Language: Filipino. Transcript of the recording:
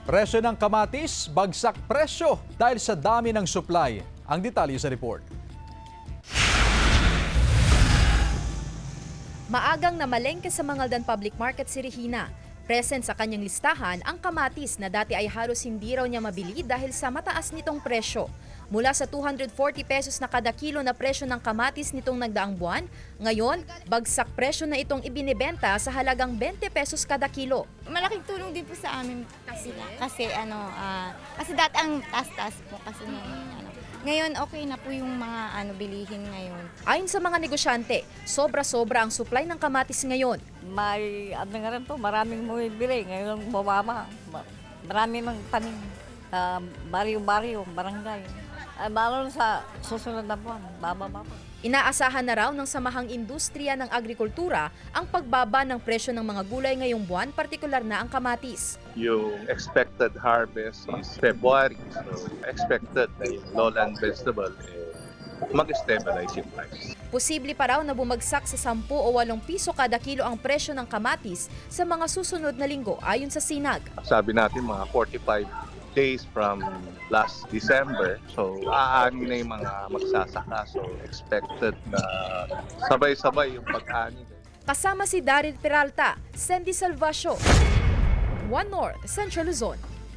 Presyo ng kamatis, bagsak presyo dahil sa dami ng supply. Ang detalye sa report. Maagang namalengke sa Mangaldan Public Market si Regina. Present sa kanyang listahan ang kamatis na dati ay halos hindi raw niya mabili dahil sa mataas nitong presyo. Mula sa 240 pesos na kada kilo na presyo ng kamatis nitong nagdaang buwan, ngayon, bagsak presyo na itong ibinibenta sa halagang 20 pesos kada kilo. Malaking tulong din po sa amin kasi kasi dati ang taas-taas po kasi ngayon okay na po yung mga bilihin ngayon. Ayon sa mga negosyante, sobra-sobra ang supply ng kamatis ngayon. May nga rin to, maraming bumibili. Ngayon bumaba. Marami ng tanim. Baryo-baryo, barangay. Lalo sa susunod na buwan, bababa pa. Inaasahan na raw ng Samahang Industriya ng Agrikultura ang pagbaba ng presyo ng mga gulay ngayong buwan, partikular na ang kamatis. Yung expected harvest is February. So, expected na yung lowland vegetable mag-stabilize yung price. Posible pa raw na bumagsak sa 10 o 8 piso kada kilo ang presyo ng kamatis sa mga susunod na linggo ayon sa SINAG. Sabi natin mga 45 days from last December. So, aani na yung mga magsasaka. So, expected na sabay-sabay yung pag-ani. Kasama si Daryl Peralta, Sandy Salvacio, One North, Central Luzon.